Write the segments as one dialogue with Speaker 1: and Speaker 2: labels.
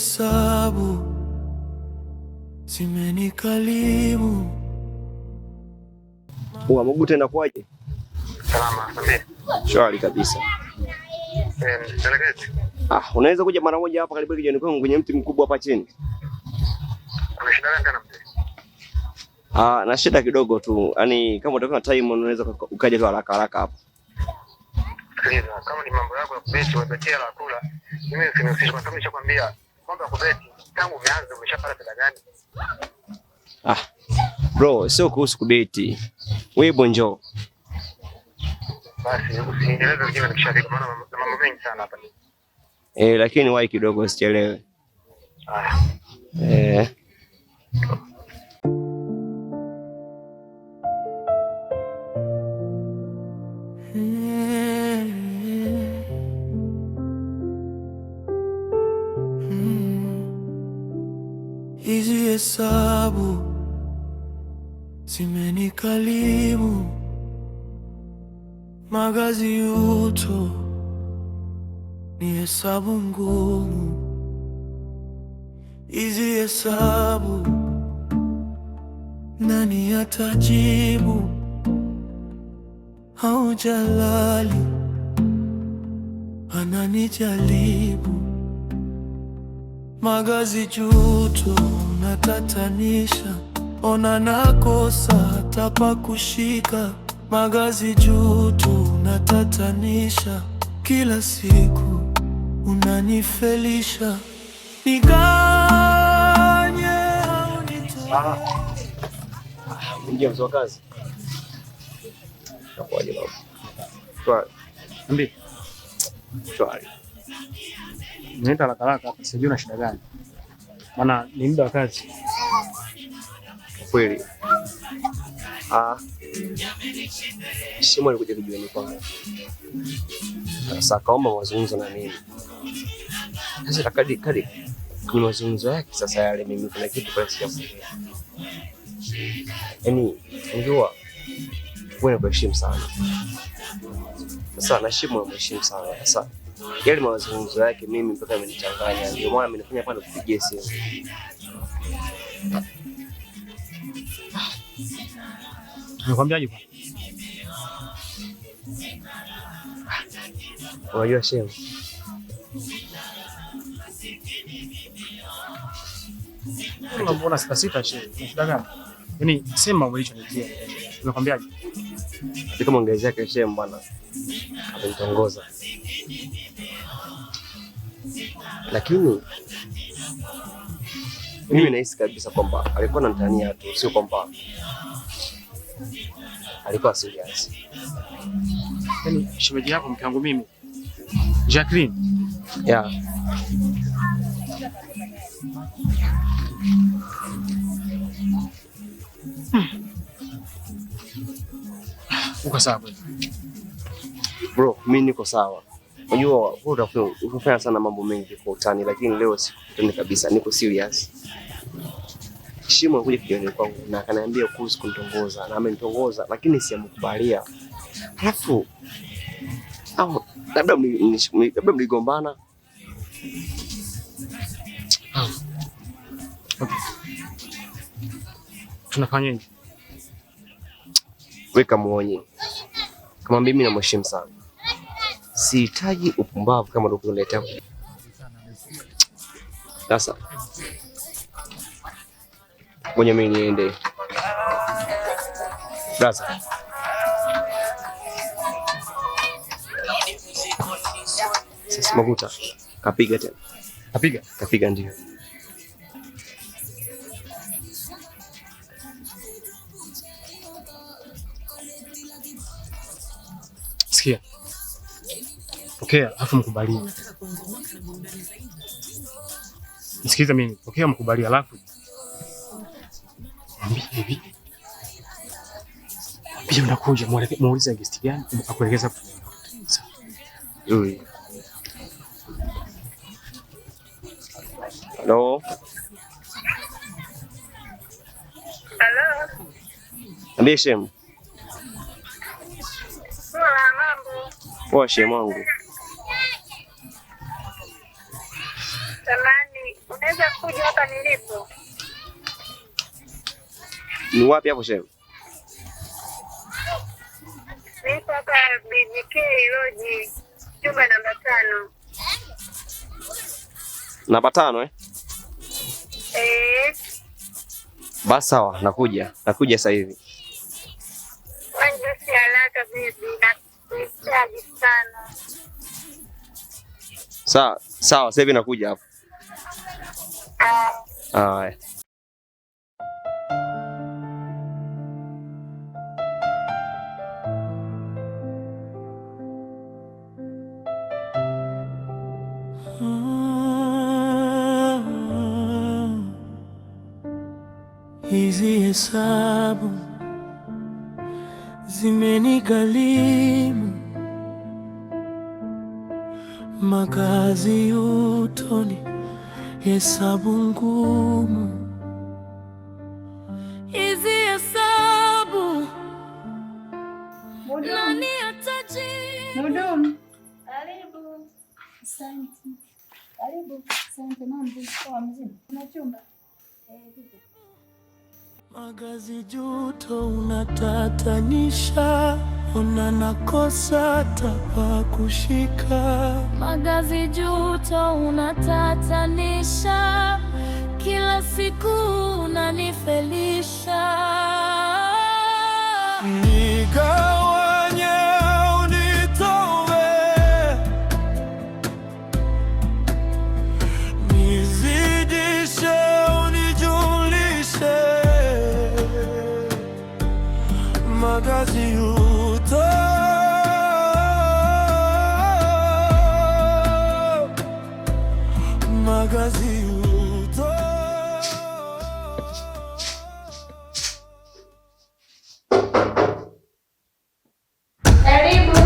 Speaker 1: hesabu zimenikalimu.
Speaker 2: Maguta inakuaje?
Speaker 3: Salama, sambe.
Speaker 2: Shwari kabisa.
Speaker 3: Delegate.
Speaker 2: Unaweza kuja mara moja hapa karibu kijani kwangu kwenye mti mkubwa hapa chini?
Speaker 3: Kuna shida gani tena mzee?
Speaker 2: Na shida kidogo tu. Yaani kama utakuwa na time unaweza ukaja tu haraka haraka hapa.
Speaker 3: Sikiliza, kama ni mambo yako ya kubeti wabetia la kula, mimi sinihusisha kwa sababu nishakwambia mambo ya kubeti tangu umeanza umeshapata pesa gani?
Speaker 2: Bro, sio kuhusu kubeti. Wewe bonjo.
Speaker 3: Basi usiendeleze vingine nikishafika maana mambo mengi sana hapa.
Speaker 2: Lakini wahi kidogo usichelewe.
Speaker 1: Hizi hesabu zimenikalimu. Magazi yuto ni hesabu ngumu. Hizi hesabu nani atajibu? Haujalali ananijaribu. Magazi juto natatanisha, ona nakosa hata pa kushika. Magazi juto natatanisha, kila siku unanifelisha. Niganye au nitoe?
Speaker 2: Ingia mzee wa kazi. Nakuaje baba? Shwari.
Speaker 4: Mbi.
Speaker 2: Shwari.
Speaker 4: Nimeenda haraka hapa, sijui na shida gani. Maana ni muda wa kazi.
Speaker 2: Kweli. Shimo alikuja kijiweni kwangu. Sasa kaomba mazungumzo na mimi. Sasa kadi kwa mazungumzo yake sasa yale mimi kuna kitu pale sijaelewa. Yaani unajua wewe unaheshimu sana. Sasa naheshimu na mheshimu sana. Sasa yale mazungumzo yake mimi mpaka amenichanganya. Ndio maana amenifanya hapa nikupigie simu.
Speaker 4: Nimekwambiaje bwana?
Speaker 2: Unajua shehe.
Speaker 4: Mbona sita shehe? Ni shida gani? Yaani sema ulichonitia. Nimekwambiaje?
Speaker 2: Katika maongezi yake shehe bwana amenitongoza. Lakini mimi nahisi kabisa kwamba alikuwa ananitania tu, sio kwamba alikuwa serious.
Speaker 4: Yaani shemeji yako mke wangu mimi Jacqueline.
Speaker 2: Yeah.
Speaker 4: Uko sawa kweli?
Speaker 2: Bro, mimi niko sawa. Unajua wewe unafanya sana mambo mengi kwa utani, lakini leo sikutani kabisa, niko serious. Shimo alikuja kijiweni kwangu na akaniambia kuhusu kunitongoza na amenitongoza lakini siamkubalia. Halafu labda mligombana.
Speaker 4: Okay. Tunafanyaje?
Speaker 2: Weka muonye. Kama mimi namheshimu sana. Sihitaji upumbavu kama ndio kunileta. Sasa ngoja mimi niende. Sasa Maguta kapiga tena. Kapiga ndio.
Speaker 4: Sikia. Pokea afu mkubalie. Sikiza mimi, pokea mkubalie alafu hivi. Pia unakuja muulize guest gani akuelekeza.
Speaker 2: Ui. Hello.
Speaker 5: Hello.
Speaker 2: Ndiye shem.
Speaker 5: Mambo.
Speaker 2: Poa shem wangu.
Speaker 5: Samani, Naweza kuja hapa nilipo.
Speaker 2: Ni wapi hapo shehe?
Speaker 5: Nipo hapa BJK Lodge, chumba namba 5.
Speaker 2: Namba 5 eh?
Speaker 5: Basi
Speaker 2: sawa, nakuja sasa hivi.
Speaker 5: Basi haraka bibi, nakuhitaji sana.
Speaker 2: Sawa, sasa hivi nakuja hapo. Haya.
Speaker 1: Hizi hesabu zimenigharimu, makazi utoni, hesabu ngumu. Hizi hesabu nani atajibu?
Speaker 6: Mudumu. Karibu. Asante. Karibu. Asante mambo. Kwa mzima. Kuna chumba?
Speaker 1: Magazi juto unatatanisha, ona nakosa tapa kushika.
Speaker 7: Magazi juto unatatanisha, kila siku unanifelisha.
Speaker 1: Nigawanye unitowe, nizidishe unijulishe. Magazi uto, magazi uto.
Speaker 6: Karibu.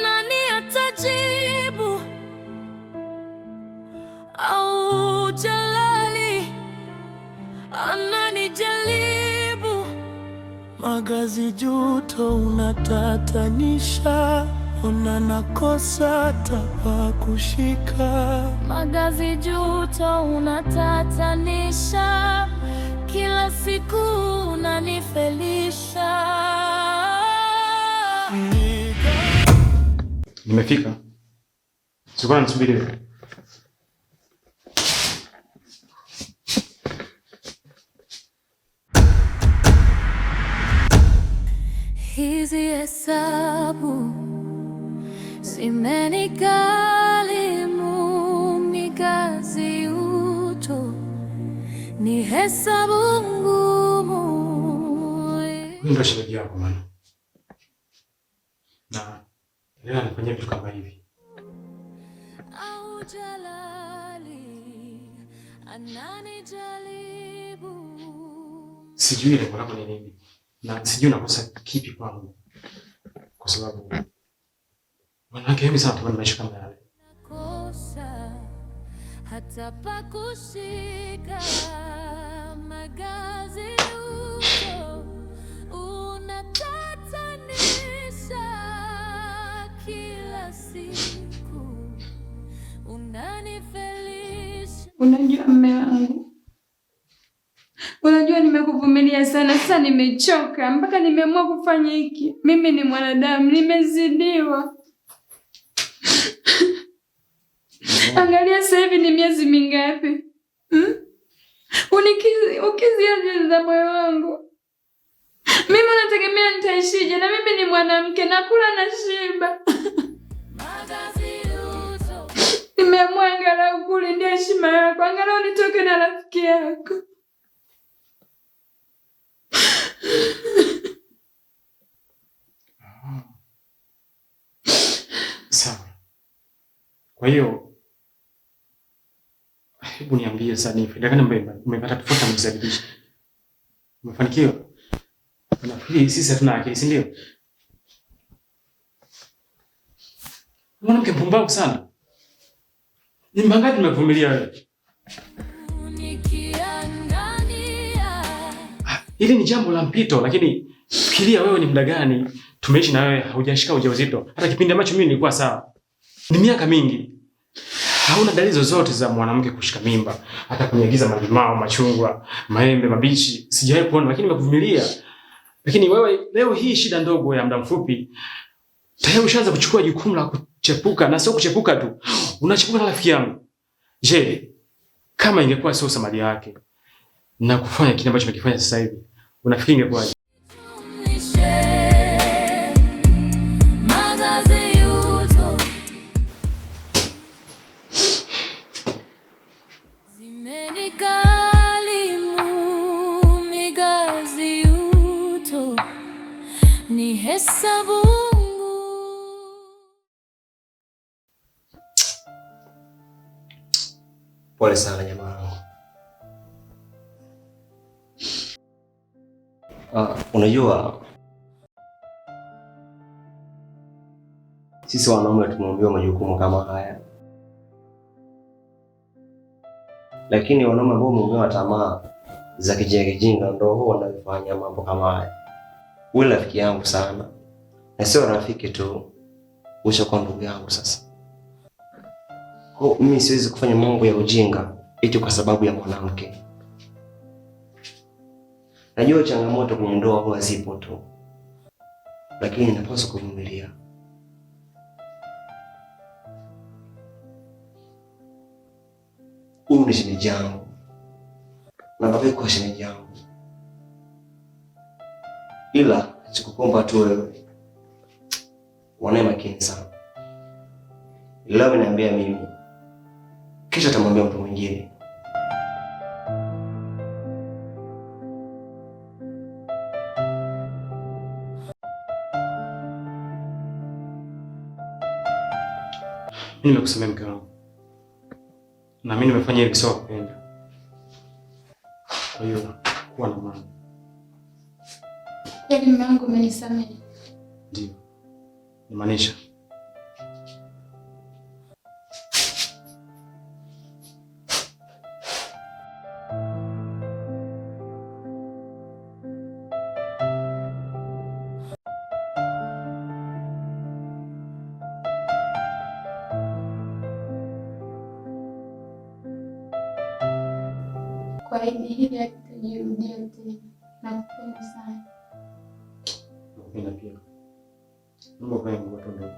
Speaker 7: Nani atajibu? Au Jalali ananijaribu?
Speaker 1: Magazi juto unatatanisha, ona nakosa tapa kushika.
Speaker 7: Magazi juto unatatanisha, kila siku unanifelisha.
Speaker 4: Nimefika. Sikuwa nisubiri wewe.
Speaker 7: Hizi hesabu zimenigharimu, mikazi uto ni hesabu ngumu.
Speaker 4: Ndio shemeji yako maana. Na leo anafanya vitu kama hivi.
Speaker 7: Au Jalali ananijaribu.
Speaker 4: Sijui lengo lako ni nini. Na sijui nakosa kipi kwangu. Kwa sababu wanawake wengi sana wanatamani maisha kama yale.
Speaker 7: Nakosa hata pa kushika. Magazi uto unatatanisha, kila siku unanifelisha.
Speaker 6: Unajua mme wangu, unajua nimekuvumilia sana, sasa nimechoka mpaka nimeamua kufanya hiki. Mimi ni mwanadamu, nimezidiwa. Angalia sasa hivi ni miezi mingapi? Ukiziaje za moyo wangu? Mimi unategemea nitaishije? Na mimi ni mwanamke, nakula na shiba. Nimeamua angalau kulindia heshima yako, angalau nitoke na rafiki yako.
Speaker 4: Kwa hiyo hebu niambie sasa, ni faida gani umepata tofauti na mzalilisha? Umefanikiwa? Nafikiri sisi hatuna akili, si ndio? Mwanamke mpumbavu sana. Ni mangapi nimevumilia wewe? Hili ni jambo la mpito, lakini fikiria wewe ni muda gani tumeishi na wewe haujashika ujauzito. Hata kipindi ambacho mimi nilikuwa sawa. Ni miaka mingi. Hauna dalili zozote za mwanamke kushika mimba, hata kunyagiza malimao, machungwa, maembe mabichi, sijawahi kuona, lakini nimekuvumilia. Lakini wewe leo hii shida ndogo ya muda mfupi tayari ushaanza kuchukua jukumu la kuchepuka, na sio kuchepuka tu. Unachepuka na rafiki yangu. Je, kama ingekuwa sio samadi yake na kufanya kile ambacho nakifanya sasa hivi, unafikiri ingekuwaje?
Speaker 2: Pole sana jamaa wangu. Unajua sisi wanaume tumeambiwa majukumu kama haya, lakini wanaume ambao wameambiwa tamaa za kijinga ndio huwa wanafanya mambo kama haya. Wewe rafiki yangu sana, na sio rafiki tu, ushakuwa ndugu yangu sasa. Mimi siwezi kufanya mambo ya ujinga eti kwa sababu ya mwanamke. Najua changamoto kwenye ndoa huwa zipo tu, lakini napaswa kuvumilia. Huyu ni shemeji yangu na baba yako shemeji yangu, ila sikukomba tu wewe wanae makini sana. Leo ameniambia mimi, kisha atamwambia mtu mwingine.
Speaker 4: Mimi nimekusamea mke wangu, na mimi nimefanya hivi sio kupenda. Kwa hiyo kuwa na maana.
Speaker 6: Yaani mume wangu umenisamehe?
Speaker 4: Ndio. Nimaanisha
Speaker 6: kwa hili hakitajirudia tena. Nakupenda sana.
Speaker 4: Nakupenda pia. Mungu kwa Mungu atondo.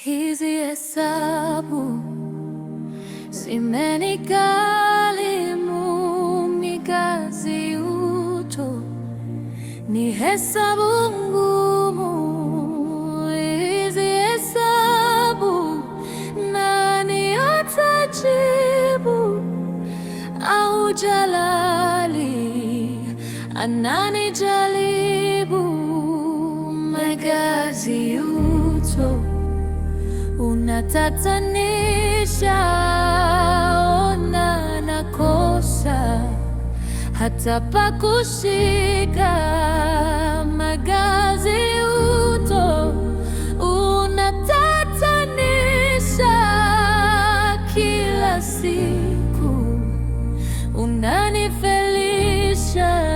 Speaker 7: Hizi hesabu zimenikalimu mikazi uto, ni hesabu ngumu. Hizi hesabu nani atajibu? Au Jalali ananijaribu? Mikazi uto unatatanisha, ona nakosa hata pa kushika. Magazi uto unatatanisha, kila siku unanifelisha.